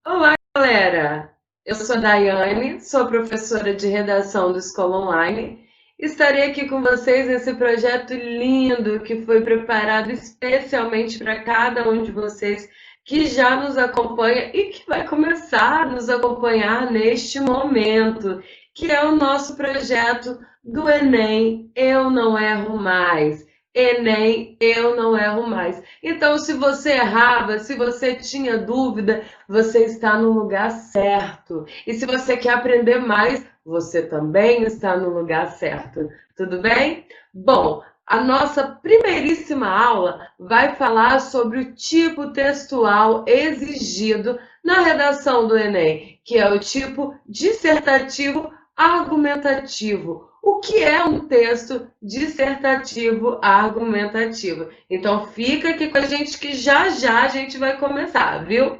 Olá, galera! Eu sou a Daiane, sou professora de redação do Escola Online. Estarei aqui com vocês nesse projeto lindo que foi preparado especialmente para cada um de vocês que já nos acompanha e que vai começar a nos acompanhar neste momento, que é o nosso projeto do Enem Eu Não Erro Mais. Enem Eu Não Erro Mais. Então, se você errava, se você tinha dúvida, você está no lugar certo. E se você quer aprender mais, você também está no lugar certo. Tudo bem? Bom, a nossa primeiríssima aula vai falar sobre o tipo textual exigido na redação do Enem, que é o tipo dissertativo argumentativo. O que é um texto dissertativo argumentativo? Então fica aqui com a gente que já já a gente vai começar, viu?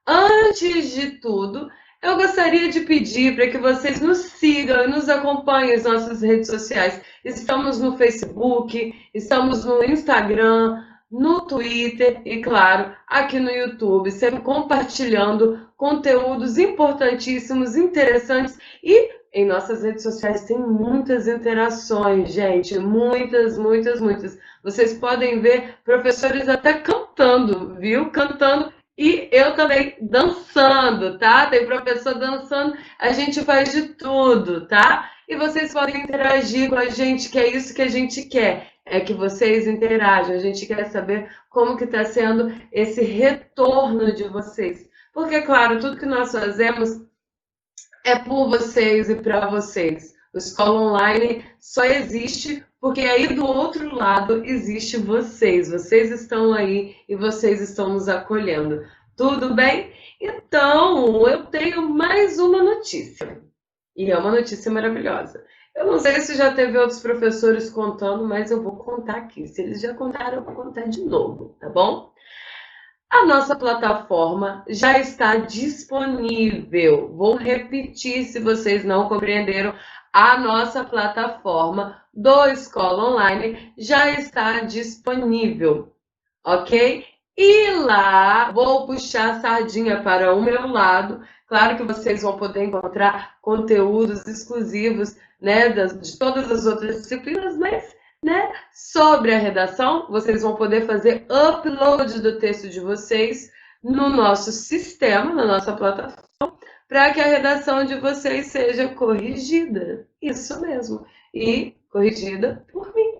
Antes de tudo, eu gostaria de pedir para que vocês nos sigam e nos acompanhem nas nossas redes sociais. Estamos no Facebook, estamos no Instagram, no Twitter e, claro, aqui no YouTube, sempre compartilhando conteúdos importantíssimos, interessantes e em nossas redes sociais tem muitas interações, gente, muitas, muitas, muitas. Vocês podem ver professores até cantando, viu? Cantando e eu também dançando, tá? Tem professor dançando, a gente faz de tudo, tá? E vocês podem interagir com a gente, que é isso que a gente quer, é que vocês interajam. A gente quer saber como que está sendo esse retorno de vocês. Porque, claro, tudo que nós fazemos é por vocês e para vocês. O Escola Online só existe porque aí do outro lado existe vocês. Vocês estão aí e vocês estão nos acolhendo. Tudo bem? Então, eu tenho mais uma notícia. E é uma notícia maravilhosa. Eu não sei se já teve outros professores contando, mas eu vou contar aqui. Se eles já contaram, eu vou contar de novo, tá bom? A nossa plataforma já está disponível. Vou repetir se vocês não compreenderam. A nossa plataforma do Escola Online já está disponível, ok? E lá, vou puxar a sardinha para o meu lado. Claro que vocês vão poder encontrar conteúdos exclusivos, né, de todas as outras disciplinas, mas, né, sobre a redação, vocês vão poder fazer upload do texto de vocês no nosso sistema, na nossa plataforma, para que a redação de vocês seja corrigida. Isso mesmo. E corrigida por mim.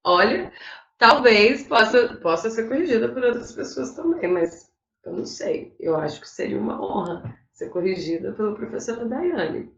Olha, talvez possa ser corrigida por outras pessoas também, mas eu não sei. Eu acho que seria uma honra ser corrigida pela professora Daiane.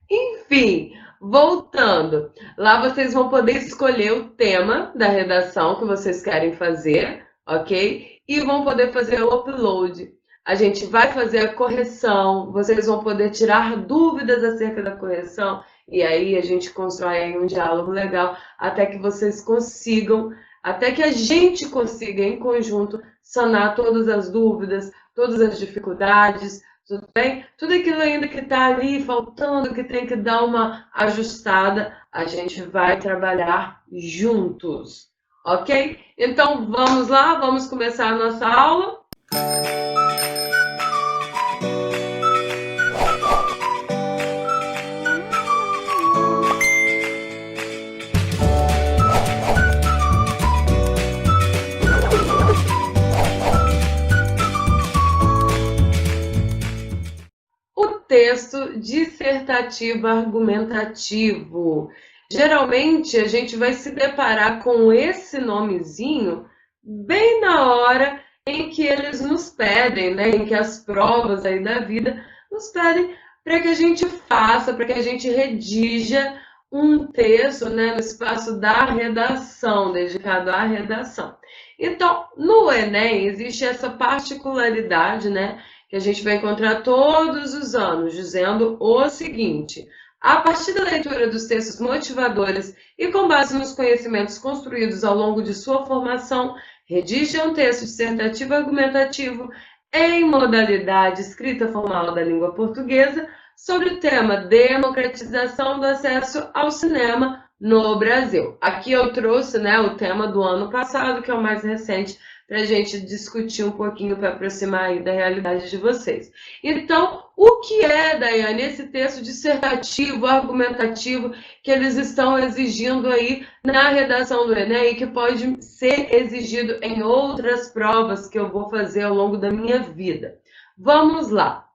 Enfim, voltando. Lá vocês vão poder escolher o tema da redação que vocês querem fazer, ok? E vão poder fazer o upload. A gente vai fazer a correção, vocês vão poder tirar dúvidas acerca da correção, e aí a gente constrói aí um diálogo legal até que vocês consigam, até que a gente consiga em conjunto sanar todas as dúvidas, todas as dificuldades, tudo bem? Tudo aquilo ainda que está ali faltando, que tem que dar uma ajustada, a gente vai trabalhar juntos, ok? Então vamos lá, vamos começar a nossa aula. Texto dissertativo argumentativo. Geralmente a gente vai se deparar com esse nomezinho bem na hora em que eles nos pedem, né? Em que as provas aí da vida nos pedem para que a gente faça, para que a gente redija um texto, né, no espaço da redação, dedicado à redação. Então, no Enem existe essa particularidade, né, que a gente vai encontrar todos os anos, dizendo o seguinte: a partir da leitura dos textos motivadores e com base nos conhecimentos construídos ao longo de sua formação, redige um texto dissertativo argumentativo em modalidade escrita formal da língua portuguesa sobre o tema democratização do acesso ao cinema no Brasil. Aqui eu trouxe, né, o tema do ano passado, que é o mais recente, para a gente discutir um pouquinho para aproximar aí da realidade de vocês. Então, o que é, Daiane, esse texto dissertativo, argumentativo, que eles estão exigindo aí na redação do Enem e que pode ser exigido em outras provas que eu vou fazer ao longo da minha vida? Vamos lá.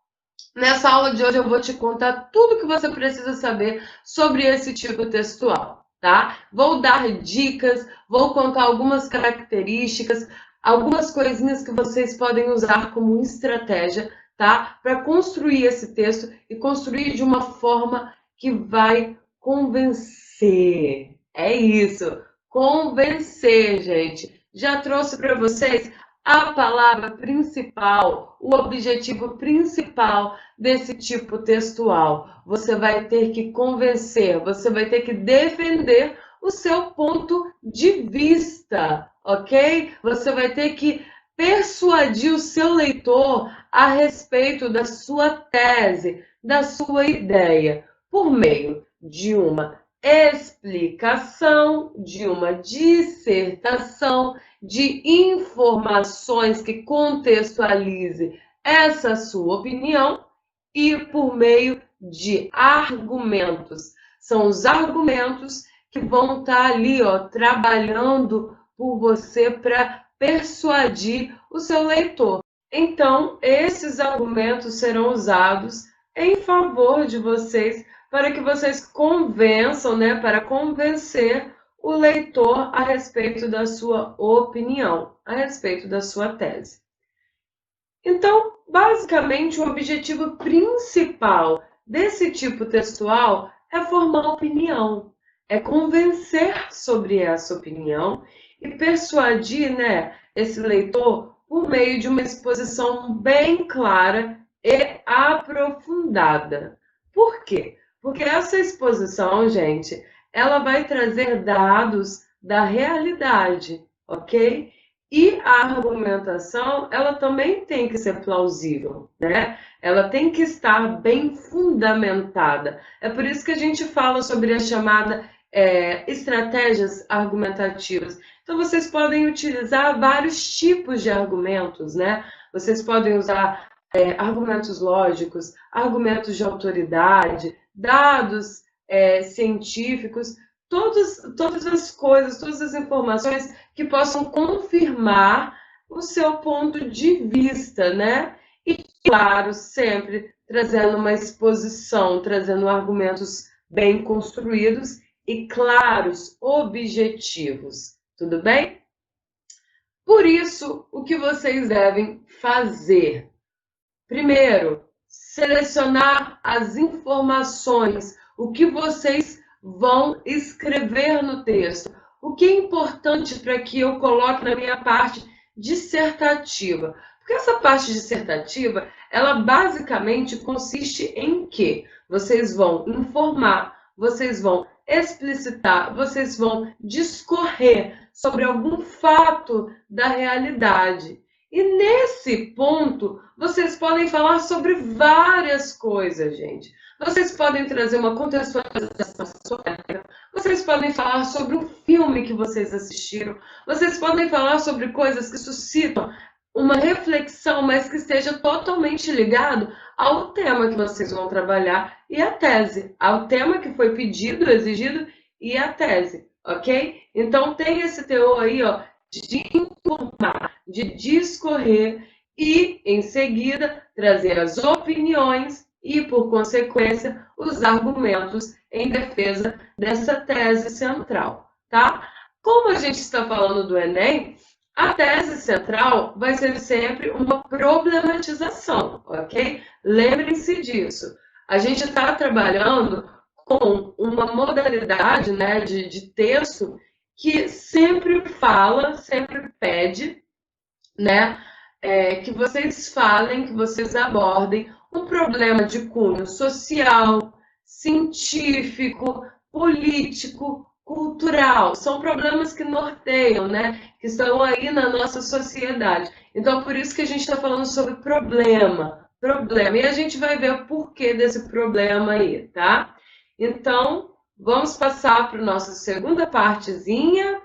Nessa aula de hoje eu vou te contar tudo que você precisa saber sobre esse tipo textual, tá? Vou dar dicas, vou contar algumas características, algumas coisinhas que vocês podem usar como estratégia, tá? Para construir esse texto e construir de uma forma que vai convencer. É isso, convencer, gente. Já trouxe para vocês a palavra principal, o objetivo principal desse tipo textual. Você vai ter que convencer, você vai ter que defender o seu ponto de vista, ok? Você vai ter que persuadir o seu leitor a respeito da sua tese, da sua ideia, por meio de uma explicação, de uma dissertação, de informações que contextualize essa sua opinião e por meio de argumentos. São os argumentos que vão estar ali, ó, trabalhando por você para persuadir o seu leitor. Então, esses argumentos serão usados em favor de vocês para que vocês convençam, né, para convencer o leitor a respeito da sua opinião, a respeito da sua tese. Então, basicamente, o objetivo principal desse tipo textual é formar opinião, é convencer sobre essa opinião e persuadir, né, esse leitor por meio de uma exposição bem clara e aprofundada. Por quê? Porque essa exposição, gente, ela vai trazer dados da realidade, ok? E a argumentação, ela também tem que ser plausível, né? Ela tem que estar bem fundamentada. É por isso que a gente fala sobre a chamada estratégias argumentativas. Então, vocês podem utilizar vários tipos de argumentos, né? Vocês podem usar argumentos lógicos, argumentos de autoridade, dados científicos, todas as coisas, todas as informações que possam confirmar o seu ponto de vista, né? E, claro, sempre trazendo uma exposição, trazendo argumentos bem construídos e claros, objetivos. Tudo bem? Por isso, o que vocês devem fazer? Primeiro, selecionar as informações, o que vocês vão escrever no texto. O que é importante para que eu coloque na minha parte dissertativa? Porque essa parte dissertativa, ela basicamente consiste em quê? Vocês vão informar, vocês vão explicitar, vocês vão discorrer sobre algum fato da realidade. E nesse ponto, vocês podem falar sobre várias coisas, gente. Vocês podem trazer uma contextualização histórica, vocês podem falar sobre um filme que vocês assistiram, vocês podem falar sobre coisas que suscitam uma reflexão, mas que esteja totalmente ligado ao tema que vocês vão trabalhar e à tese, ao tema que foi pedido, exigido e à tese, ok? Então tem esse teor aí, ó, de informar, de discorrer e, em seguida, trazer as opiniões e, por consequência, os argumentos em defesa dessa tese central, tá? Como a gente está falando do Enem, a tese central vai ser sempre uma problematização, ok? Lembrem-se disso. A gente está trabalhando com uma modalidade, né, de texto que sempre fala, sempre pede, né, que vocês falem, que vocês abordem um problema de cunho social, científico, político, cultural. São problemas que norteiam, né, que estão aí na nossa sociedade. Então, por isso que a gente está falando sobre problema. E a gente vai ver o porquê desse problema aí, tá? Então, vamos passar para a nossa segunda partezinha,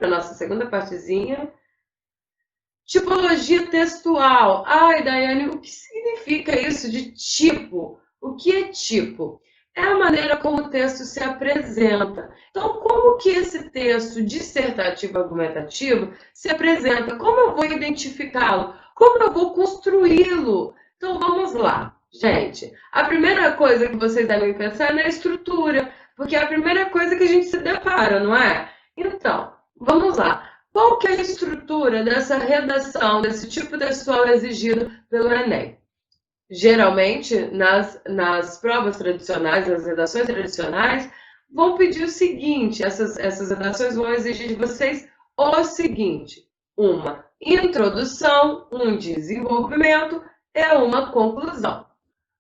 Tipologia textual. Ai, Daiane, o que significa isso de tipo? O que é tipo? É a maneira como o texto se apresenta. Então, como que esse texto dissertativo argumentativo se apresenta? Como eu vou identificá-lo? Como eu vou construí-lo? Então, vamos lá, gente. A primeira coisa que vocês devem pensar é na estrutura, porque é a primeira coisa que a gente se depara, não é? Então, vamos lá. Qual que é a estrutura dessa redação, desse tipo textual exigido pelo Enem? Geralmente, nas provas tradicionais, nas redações tradicionais, vão pedir o seguinte, essas redações vão exigir de vocês o seguinte, uma introdução, um desenvolvimento e uma conclusão.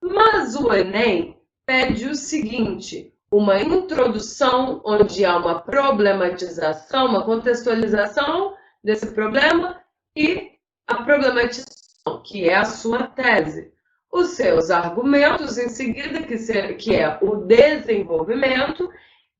Mas o Enem pede o seguinte, uma introdução onde há uma problematização, uma contextualização desse problema e a problematização, que é a sua tese. Os seus argumentos em seguida, que é o desenvolvimento,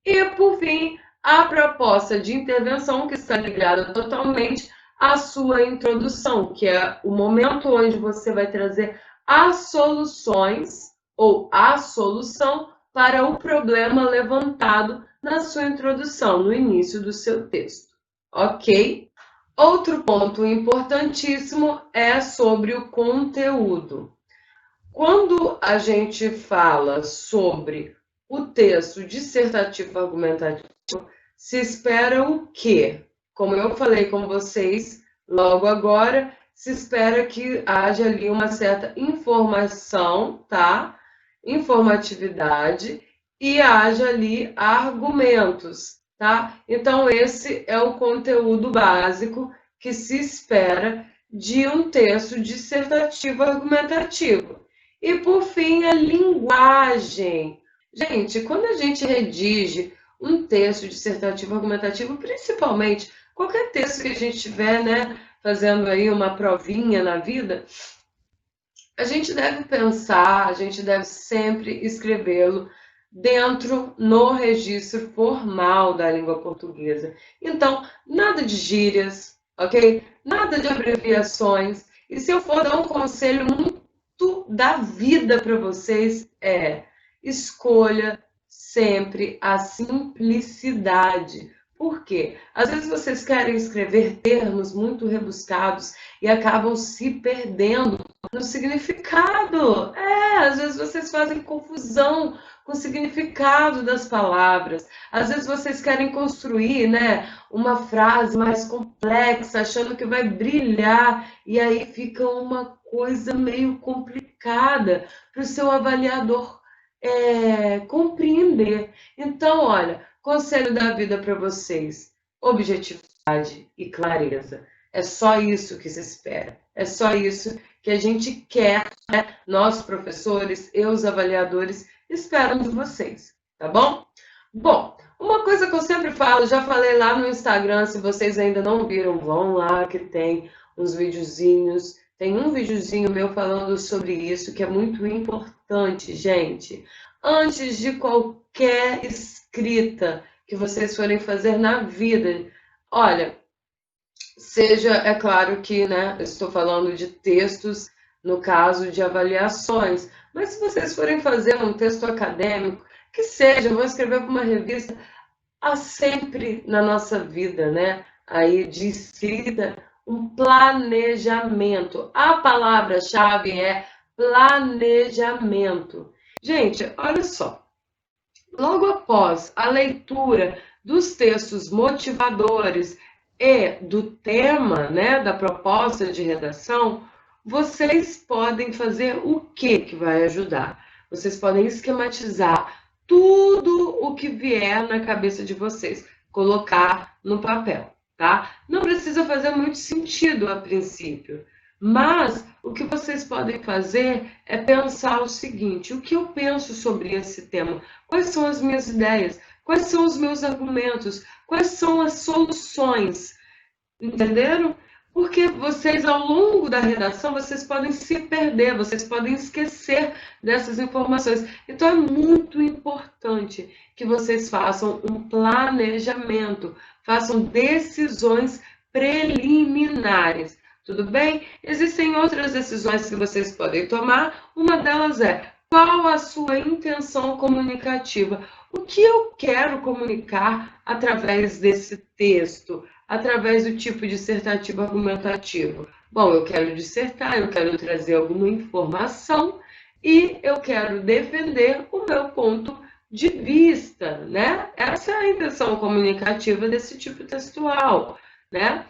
e, por fim, a proposta de intervenção, que está ligada totalmente à sua introdução, que é o momento onde você vai trazer as soluções ou a solução para o problema levantado na sua introdução, no início do seu texto. Ok? Outro ponto importantíssimo é sobre o conteúdo. Quando a gente fala sobre o texto dissertativo argumentativo, se espera o quê? Como eu falei com vocês logo agora, se espera que haja ali uma certa informação, tá? Informatividade e haja ali argumentos, tá? Então, esse é o conteúdo básico que se espera de um texto dissertativo argumentativo. E, por fim, a linguagem. Gente, quando a gente redige um texto dissertativo argumentativo, principalmente qualquer texto que a gente tiver, né, fazendo aí uma provinha na vida, a gente deve pensar, a gente deve sempre escrevê-lo dentro no registro formal da língua portuguesa. Então, nada de gírias, ok? Nada de abreviações. E se eu for dar um conselho muito da vida para vocês, escolha sempre a simplicidade. Por quê? Às vezes vocês querem escrever termos muito rebuscados e acabam se perdendo no significado. Às vezes vocês fazem confusão com o significado das palavras. Às vezes vocês querem construir, né, uma frase mais complexa, achando que vai brilhar, e aí fica uma coisa meio complicada para o seu avaliador compreender. Então, olha, conselho da vida para vocês: objetividade e clareza. É só isso que se espera. É só isso que a gente quer, né? Nós, professores e os avaliadores, esperam de vocês, tá bom? Bom, uma coisa que eu sempre falo, já falei lá no Instagram, se vocês ainda não viram, vão lá que tem uns videozinhos. Tem um videozinho meu falando sobre isso, que é muito importante, gente. Antes de qualquer escrita que vocês forem fazer na vida, olha, seja, é claro que, né, eu estou falando de textos, no caso de avaliações, mas se vocês forem fazer um texto acadêmico, que seja, vou escrever para uma revista, há sempre na nossa vida, né, aí de escrita, um planejamento. A palavra-chave é planejamento. Gente, olha só. Logo após a leitura dos textos motivadores e do tema, né, da proposta de redação, vocês podem fazer o que vai ajudar? Vocês podem esquematizar tudo o que vier na cabeça de vocês, colocar no papel, tá? Não precisa fazer muito sentido a princípio, mas o que vocês podem fazer é pensar o seguinte: o que eu penso sobre esse tema? Quais são as minhas ideias? Quais são os meus argumentos? Quais são as soluções? Entenderam? Porque vocês, ao longo da redação, vocês podem se perder, vocês podem esquecer dessas informações. Então, é muito importante que vocês façam um planejamento, façam decisões preliminares. tudo bem? Existem outras decisões que vocês podem tomar, uma delas é: qual a sua intenção comunicativa? O que eu quero comunicar através desse texto, através do tipo dissertativo argumentativo? Bom, eu quero dissertar, eu quero trazer alguma informação e eu quero defender o meu ponto de vista, né? Essa é a intenção comunicativa desse tipo textual, né?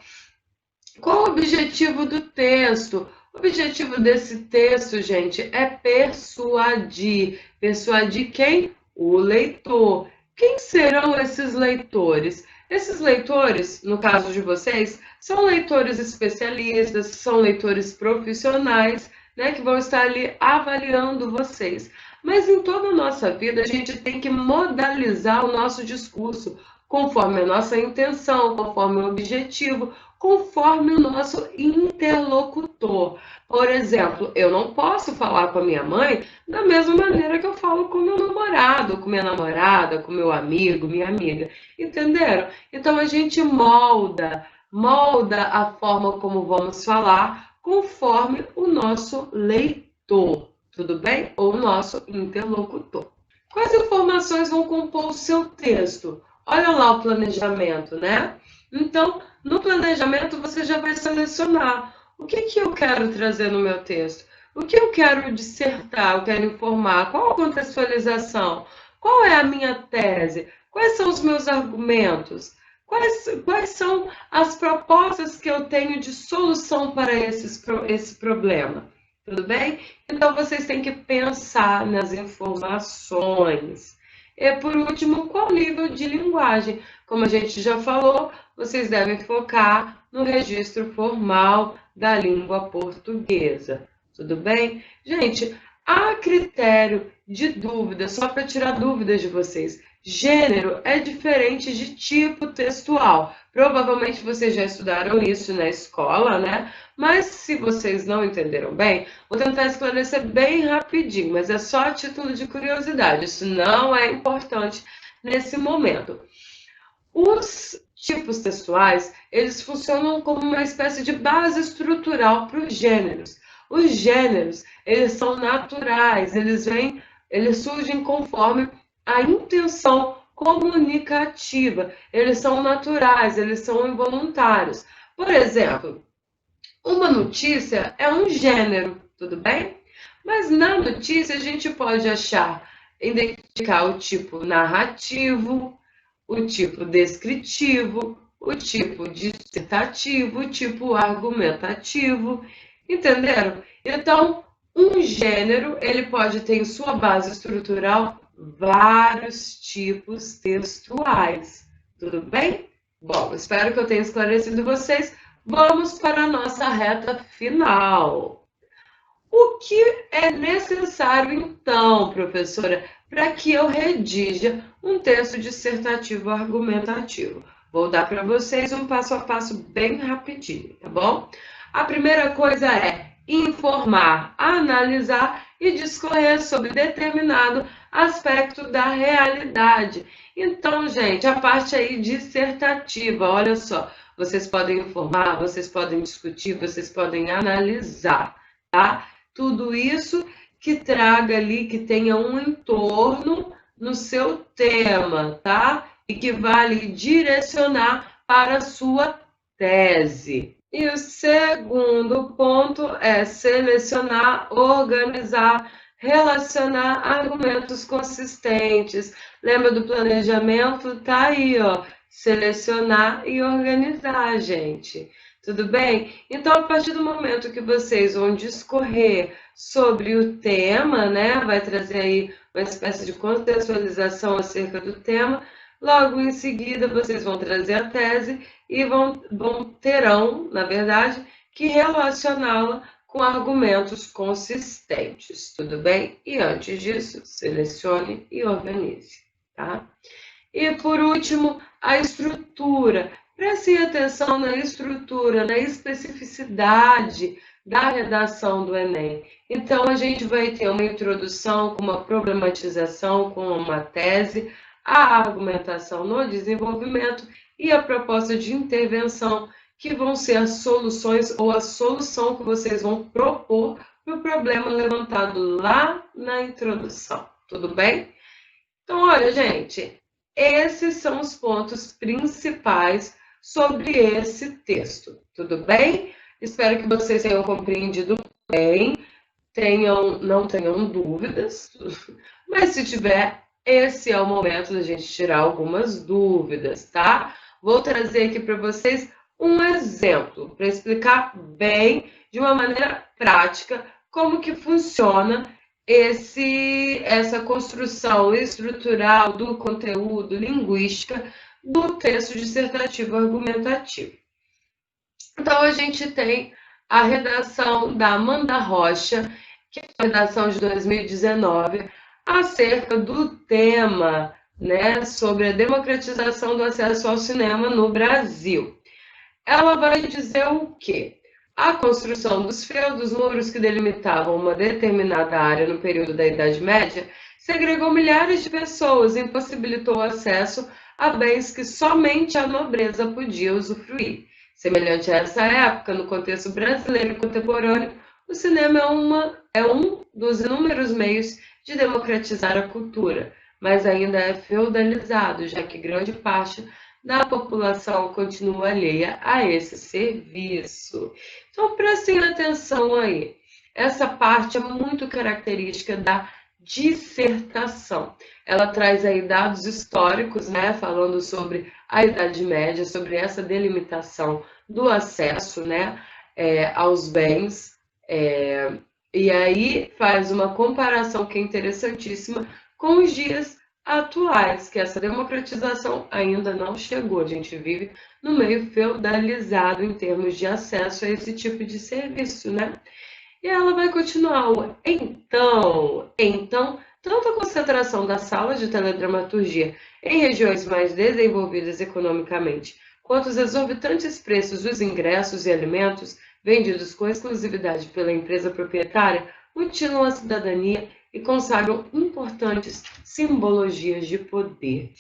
Qual o objetivo do texto? O objetivo desse texto, gente, é persuadir. Persuadir quem? O leitor. Quem serão esses leitores? Esses leitores, no caso de vocês, são leitores especialistas, são leitores profissionais, né, que vão estar ali avaliando vocês. Mas em toda a nossa vida, a gente tem que modalizar o nosso discurso conforme a nossa intenção, conforme o objetivo, conforme o nosso interlocutor. Por exemplo, eu não posso falar com a minha mãe da mesma maneira que eu falo com meu namorado, com minha namorada, com meu amigo, minha amiga. Entenderam? Então a gente molda a forma como vamos falar conforme o nosso leitor, tudo bem? Ou o nosso interlocutor. Quais informações vão compor o seu texto? Olha lá o planejamento, né? Então, no planejamento, você já vai selecionar o que eu quero trazer no meu texto, o que eu quero dissertar, eu quero informar, qual a contextualização, qual é a minha tese, quais são os meus argumentos, quais são as propostas que eu tenho de solução para esse problema. Tudo bem? Então, vocês têm que pensar nas informações. E, por último, qual nível de linguagem? Como a gente já falou, vocês devem focar no registro formal da língua portuguesa. Tudo bem? Gente, a critério de dúvida, só para tirar dúvidas de vocês, gênero é diferente de tipo textual. Provavelmente vocês já estudaram isso na escola, né? Mas se vocês não entenderam bem, vou tentar esclarecer bem rapidinho, mas é só a título de curiosidade. Isso não é importante nesse momento. Os tipos textuais, eles funcionam como uma espécie de base estrutural para os gêneros. Os gêneros, eles são naturais, eles surgem conforme a intenção comunicativa. Eles são naturais, eles são involuntários. Por exemplo, uma notícia é um gênero, tudo bem? Mas na notícia a gente pode identificar o tipo narrativo, o tipo descritivo, o tipo dissertativo, o tipo argumentativo, entenderam? Então, um gênero, ele pode ter em sua base estrutural vários tipos textuais, tudo bem? Bom, espero que eu tenha esclarecido vocês. Vamos para a nossa reta final. O que é necessário, então, professora, para que eu redija um texto dissertativo argumentativo? Vou dar para vocês um passo a passo bem rapidinho, tá bom? A primeira coisa é informar, analisar e discorrer sobre determinado aspecto da realidade. Então, gente, a parte aí dissertativa, olha só, vocês podem informar, vocês podem discutir, vocês podem analisar, tá? Tudo isso que traga ali, que tenha um entorno no seu tema, tá? E que vale direcionar para a sua tese. E o segundo ponto é selecionar, organizar, relacionar argumentos consistentes. Lembra do planejamento? Tá aí, ó. Selecionar e organizar, gente. Tudo bem? Então, a partir do momento que vocês vão discorrer sobre o tema, né? Vai trazer aí uma espécie de contextualização acerca do tema. Logo em seguida, vocês vão trazer a tese e terão, na verdade, que relacioná-la com argumentos consistentes, tudo bem? E antes disso, selecione e organize, tá? E por último, a estrutura. Preste atenção na estrutura, na especificidade da redação do Enem. Então, a gente vai ter uma introdução com uma problematização, com uma tese, a argumentação no desenvolvimento e a proposta de intervenção, que vão ser as soluções ou a solução que vocês vão propor para o problema levantado lá na introdução. Tudo bem? Então, olha, gente, esses são os pontos principais sobre esse texto. Tudo bem? Espero que vocês tenham compreendido bem, não tenham dúvidas, mas se tiver, esse é o momento da gente tirar algumas dúvidas, tá? Vou trazer aqui para vocês um exemplo para explicar bem, de uma maneira prática, como que funciona essa construção estrutural do conteúdo linguística do texto dissertativo argumentativo. Então, a gente tem a redação da Amanda Rocha, que é a redação de 2019, acerca do tema, né, sobre a democratização do acesso ao cinema no Brasil. Ela vai dizer o quê? A construção dos feudos, muros que delimitavam uma determinada área no período da Idade Média, segregou milhares de pessoas e impossibilitou o acesso a bens que somente a nobreza podia usufruir. Semelhante a essa época, no contexto brasileiro contemporâneo, o cinema é um dos inúmeros meios de democratizar a cultura, mas ainda é feudalizado, já que grande parte da população continua alheia a esse serviço. Então, prestem atenção aí. Essa parte é muito característica da dissertação. Ela traz aí dados históricos, né, falando sobre a Idade Média, sobre essa delimitação do acesso, né, aos bens, e aí faz uma comparação que é interessantíssima com os dias atuais, que essa democratização ainda não chegou. A gente vive no meio feudalizado em termos de acesso a esse tipo de serviço, né? E ela vai continuar. Então, tanto a concentração das salas de teledramaturgia em regiões mais desenvolvidas economicamente, quanto os exorbitantes preços dos ingressos e alimentos vendidos com exclusividade pela empresa proprietária mutilam a cidadania e consagram importantes simbologias de poder.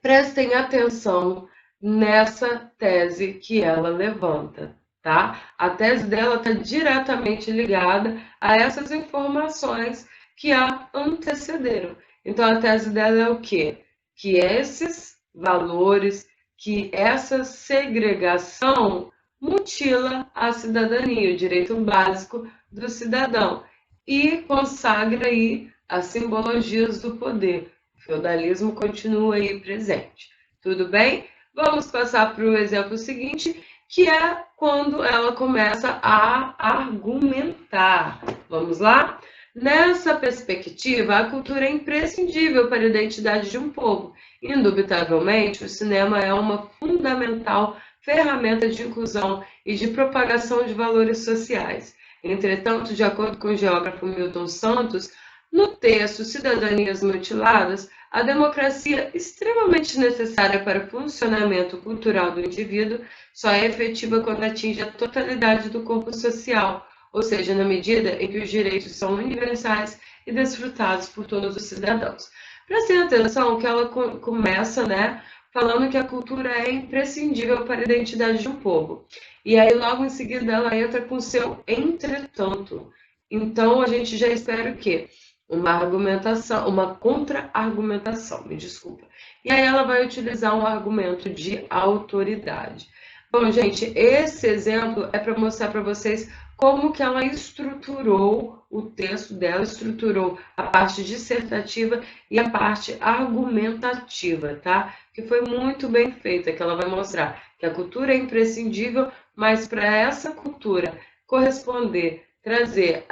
Prestem atenção nessa tese que ela levanta, tá? A tese dela está diretamente ligada a essas informações que a antecederam. Então, a tese dela é o quê? Que esses valores, que essa segregação mutila a cidadania, o direito básico do cidadão, e consagra aí as simbologias do poder. O feudalismo continua aí presente. Tudo bem? Vamos passar para o exemplo seguinte, que é quando ela começa a argumentar. Vamos lá? Nessa perspectiva, a cultura é imprescindível para a identidade de um povo. Indubitavelmente, o cinema é uma fundamental ferramenta de inclusão e de propagação de valores sociais. Entretanto, de acordo com o geógrafo Milton Santos, no texto Cidadanias Mutiladas, a democracia extremamente necessária para o funcionamento cultural do indivíduo só é efetiva quando atinge a totalidade do corpo social, ou seja, na medida em que os direitos são universais e desfrutados por todos os cidadãos. Prestem atenção que ela começa, né, falando que a cultura é imprescindível para a identidade de um povo. E aí, logo em seguida, ela entra com seu entretanto. Então, a gente já espera o quê? Uma argumentação, uma contra-argumentação, me desculpa. E aí ela vai utilizar um argumento de autoridade. Bom, gente, esse exemplo é para mostrar para vocês como que ela estruturou o texto dela, estruturou a parte dissertativa e a parte argumentativa, tá? Que foi muito bem feita, que ela vai mostrar que a cultura é imprescindível, mas para essa cultura corresponder, trazer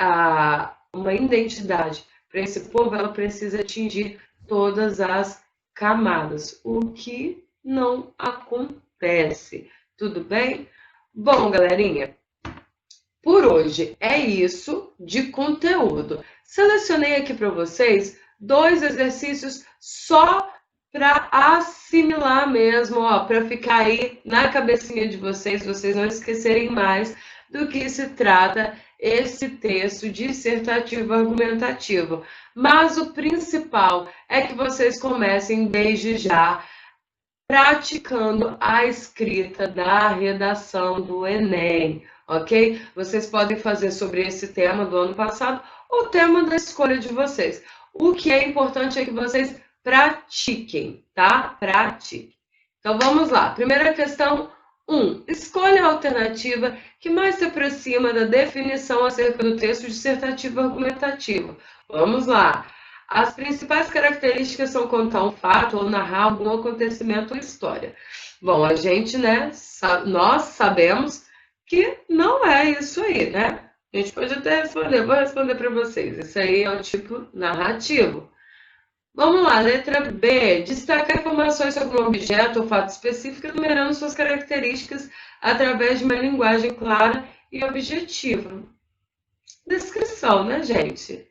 uma identidade para esse povo, ela precisa atingir todas as camadas, o que não acontece. Tudo bem? Bom, galerinha, por hoje é isso de conteúdo. Selecionei aqui para vocês 2 exercícios só para assimilar mesmo, para ficar aí na cabecinha de vocês não esquecerem mais do que se trata esse texto dissertativo argumentativo. Mas o principal é que vocês comecem desde já praticando a escrita da redação do Enem, ok? Vocês podem fazer sobre esse tema do ano passado ou tema da escolha de vocês. O que é importante é que vocês pratiquem, tá? Pratiquem. Então vamos lá. Primeira questão 1. Escolha a alternativa que mais se aproxima da definição acerca do texto dissertativo argumentativo. Vamos lá. As principais características são contar um fato ou narrar algum acontecimento ou história. Bom, a gente, né, nós sabemos que não é isso aí, né? A gente pode até responder, vou responder para vocês. Isso aí é o tipo narrativo. Vamos lá, letra B. Destacar informações sobre um objeto ou fato específico, enumerando suas características através de uma linguagem clara e objetiva. Descrição, né, gente?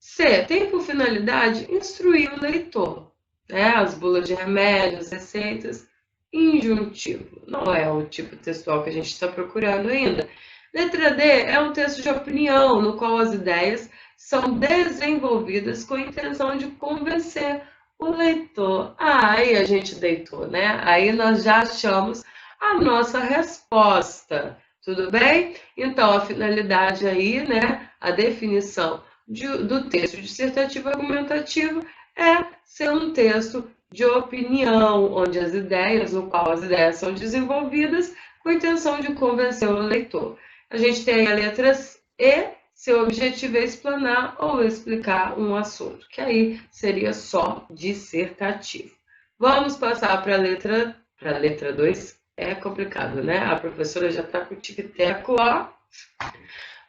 C. Tem por finalidade instruir o leitor. Né? As bulas de remédios, receitas, injuntivo. Não é o tipo textual que a gente está procurando ainda. Letra D. É um texto de opinião, no qual as ideias são desenvolvidas com a intenção de convencer o leitor. Aí a gente deitou, né? Aí nós já achamos a nossa resposta. Tudo bem? Então, a finalidade aí, né? A definição do texto dissertativo argumentativo é ser um texto de opinião, onde as ideias, no qual as ideias são desenvolvidas com a intenção de convencer o leitor. A gente tem a letra E, seu objetivo é explanar ou explicar um assunto, que aí seria só dissertativo. Vamos passar para a letra 2. É complicado, né? A professora já está com o tic-teco, ó.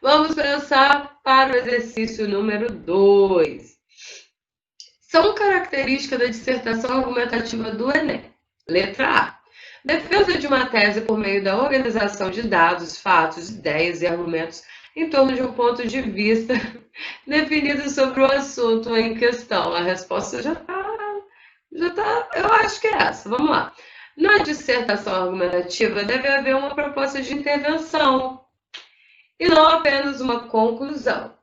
Vamos pensar para o exercício número 2. São características da dissertação argumentativa do Enem. Letra A. Defesa de uma tese por meio da organização de dados, fatos, ideias e argumentos em torno de um ponto de vista definido sobre o assunto em questão. A resposta já tá, eu acho que é essa. Vamos lá. Na dissertação argumentativa deve haver uma proposta de intervenção e não apenas uma conclusão.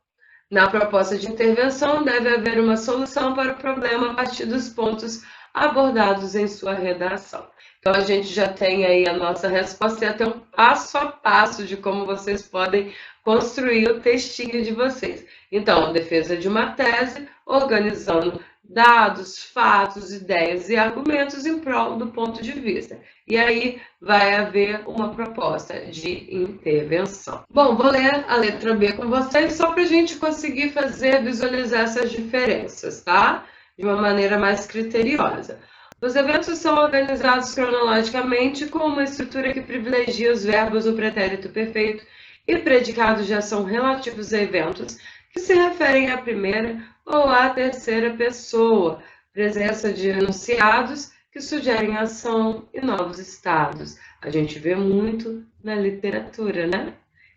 Na proposta de intervenção deve haver uma solução para o problema a partir dos pontos abordados em sua redação. Então, a gente já tem aí a nossa resposta e até um passo a passo de como vocês podem construir o textinho de vocês. Então, defesa de uma tese, organizando dados, fatos, ideias e argumentos em prol do ponto de vista. E aí vai haver uma proposta de intervenção. Bom, vou ler a letra B com vocês só para a gente conseguir visualizar essas diferenças, tá? De uma maneira mais criteriosa. Os eventos são organizados cronologicamente com uma estrutura que privilegia os verbos do pretérito perfeito e predicados de ação relativos a eventos que se referem à primeira ou à terceira pessoa, presença de enunciados que sugerem ação e novos estados. A gente vê muito na literatura, né?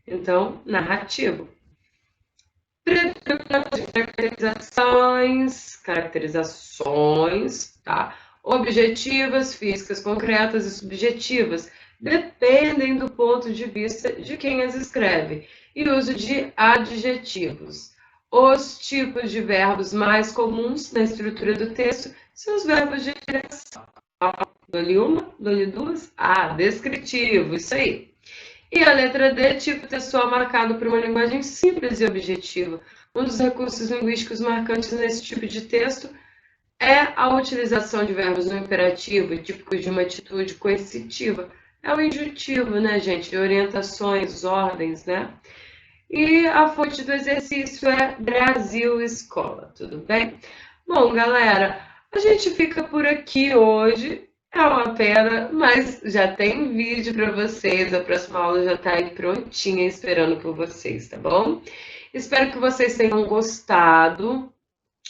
Então, narrativo. Caracterizações, tá? Objetivas, físicas, concretas e subjetivas dependem do ponto de vista de quem as escreve e uso de adjetivos. Os tipos de verbos mais comuns na estrutura do texto são os verbos de direção. Dou-lhe uma, dou-lhe duas. Descritivo, isso aí. E a letra D, tipo textual marcado por uma linguagem simples e objetiva. Um dos recursos linguísticos marcantes nesse tipo de texto é a utilização de verbos no imperativo, típicos de uma atitude coercitiva. É o injuntivo, né, gente? De orientações, ordens, né? E a fonte do exercício é Brasil Escola, tudo bem? Bom, galera, a gente fica por aqui hoje. É uma pena, mas já tem vídeo para vocês. A próxima aula já está aí prontinha, esperando por vocês, tá bom? Espero que vocês tenham gostado.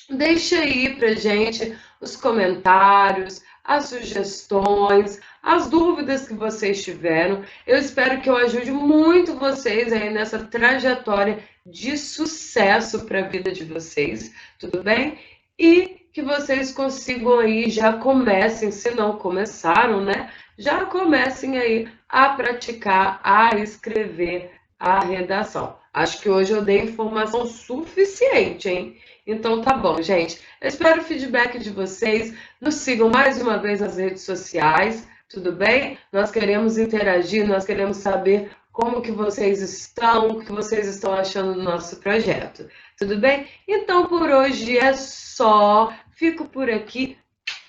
Deixa aí pra gente os comentários, as sugestões, as dúvidas que vocês tiveram. Eu espero que eu ajude muito vocês aí nessa trajetória de sucesso para a vida de vocês, tudo bem? E que vocês consigam aí, já comecem, se não começaram, né? Já comecem aí a praticar, a escrever a redação. Acho que hoje eu dei informação suficiente, hein? Então tá bom, gente. Eu espero o feedback de vocês. Nos sigam mais uma vez nas redes sociais, tudo bem? Nós queremos interagir, nós queremos saber como que vocês estão, o que vocês estão achando do nosso projeto. Tudo bem? Então por hoje é só. Fico por aqui.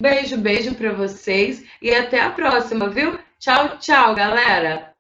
Beijo, beijo para vocês e até a próxima, viu? Tchau, tchau, galera!